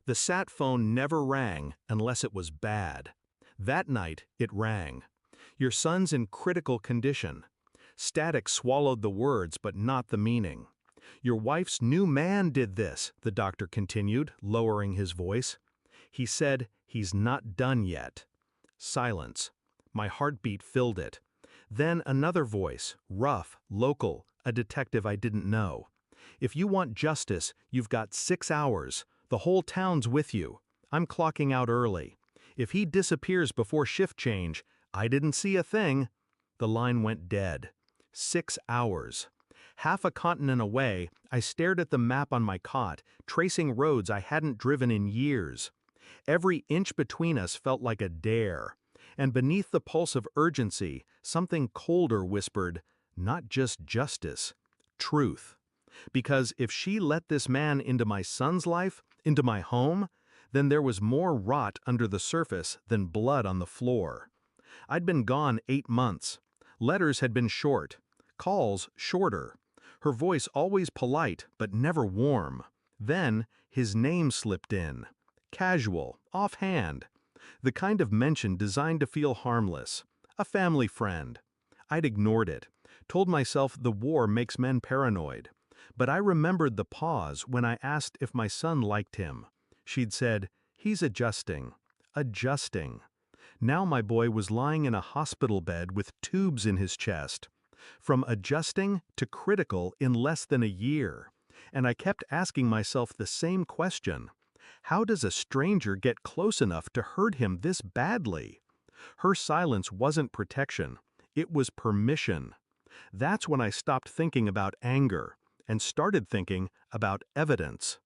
The sat phone never rang unless it was bad. That night, it rang. Your son's in critical condition. Static swallowed the words but not the meaning. Your wife's new man did this, the doctor continued, lowering his voice. He said, he's not done yet. Silence. My heartbeat filled it. Then another voice, rough, local, a detective I didn't know. If you want justice, you've got 6 hours. The whole town's with you. I'm clocking out early. If he disappears before shift change, I didn't see a thing. The line went dead. 6 hours. Half a continent away, I stared at the map on my cot, tracing roads I hadn't driven in years. Every inch between us felt like a dare. And beneath the pulse of urgency, something colder whispered, not just justice, truth. Because if she let this man into my son's life, into my home, then there was more rot under the surface than blood on the floor. I'd been gone 8 months. Letters had been short. Calls shorter. Her voice always polite, but never warm. Then, his name slipped in. Casual, offhand. The kind of mention designed to feel harmless. A family friend. I'd ignored it. Told myself the war makes men paranoid. But I remembered the pause when I asked if my son liked him. She'd said, he's adjusting. Adjusting. Now my boy was lying in a hospital bed with tubes in his chest. From adjusting to critical in less than a year. And I kept asking myself the same question. How does a stranger get close enough to hurt him this badly? Her silence wasn't protection. It was permission. That's when I stopped thinking about anger and started thinking about evidence.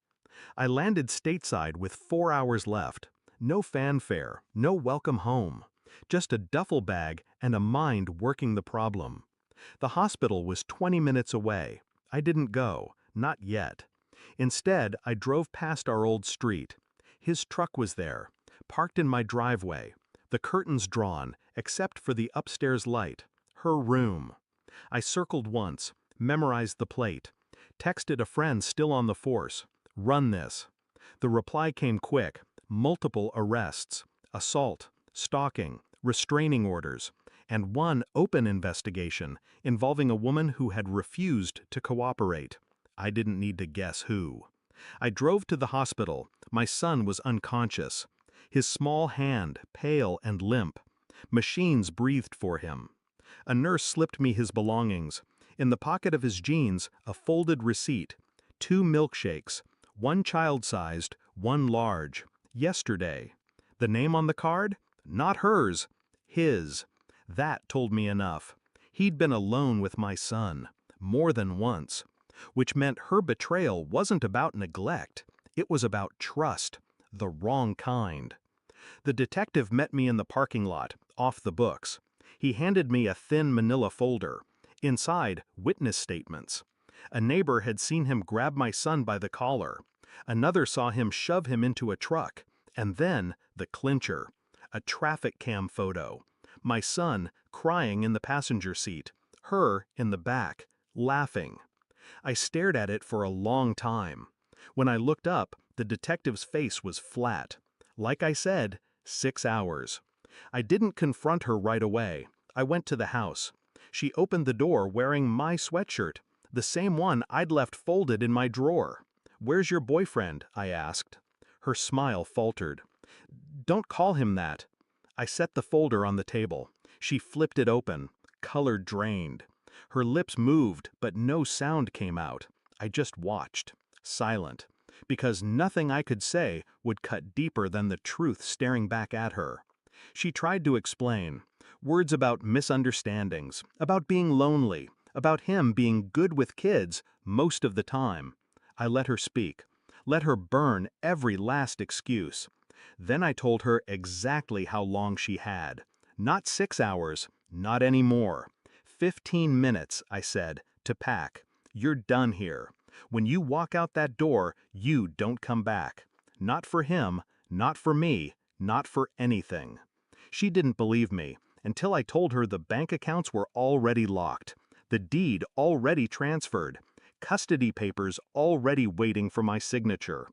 I landed stateside with 4 hours left. No fanfare, no welcome home. Just a duffel bag and a mind working the problem. The hospital was 20 minutes away. I didn't go, not yet. Instead, I drove past our old street. His truck was there, parked in my driveway. The curtains drawn, except for the upstairs light. Her room. I circled once, memorized the plate. Texted a friend still on the force. Run this. The reply came quick. Multiple arrests. Assault. Stalking. Restraining orders. And one open investigation involving a woman who had refused to cooperate. I didn't need to guess who. I drove to the hospital. My son was unconscious. His small hand, pale and limp. Machines breathed for him. A nurse slipped me his belongings. In the pocket of his jeans, a folded receipt. 2 milkshakes. One child-sized, one large. Yesterday. The name on the card? Not hers. His. That told me enough. He'd been alone with my son. More than once. Which meant her betrayal wasn't about neglect. It was about trust. The wrong kind. The detective met me in the parking lot, off the books. He handed me a thin manila folder. Inside, witness statements. A neighbor had seen him grab my son by the collar. Another saw him shove him into a truck. And then, the clincher. A traffic cam photo. My son, crying in the passenger seat. Her, in the back, laughing. I stared at it for a long time. When I looked up, the detective's face was flat. Like I said, 6 hours. I didn't confront her right away. I went to the house. She opened the door wearing my sweatshirt, the same one I'd left folded in my drawer. "Where's your boyfriend?" I asked. Her smile faltered. "Don't call him that." I set the folder on the table. She flipped it open. Color drained. Her lips moved, but no sound came out. I just watched, silent, because nothing I could say would cut deeper than the truth staring back at her. She tried to explain. Words about misunderstandings, about being lonely, about him being good with kids most of the time. I let her speak, let her burn every last excuse. Then I told her exactly how long she had. Not 6 hours, not any more. 15 minutes, I said, to pack. You're done here. When you walk out that door, you don't come back. Not for him, not for me, not for anything. She didn't believe me, until I told her the bank accounts were already locked, the deed already transferred, custody papers already waiting for my signature.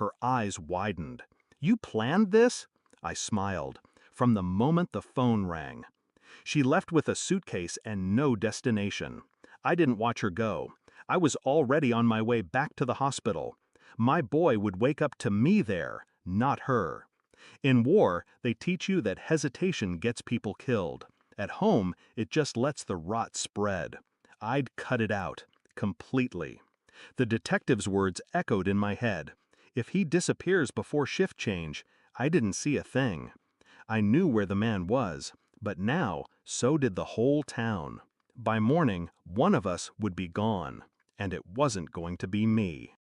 Her eyes widened. "You planned this?" I smiled. From the moment the phone rang. She left with a suitcase and no destination. I didn't watch her go. I was already on my way back to the hospital. My boy would wake up to me there, not her. In war, they teach you that hesitation gets people killed. At home, it just lets the rot spread. I'd cut it out. Completely. The detective's words echoed in my head. If he disappears before shift change, I didn't see a thing. I knew where the man was, but now so did the whole town. By morning, one of us would be gone, and it wasn't going to be me.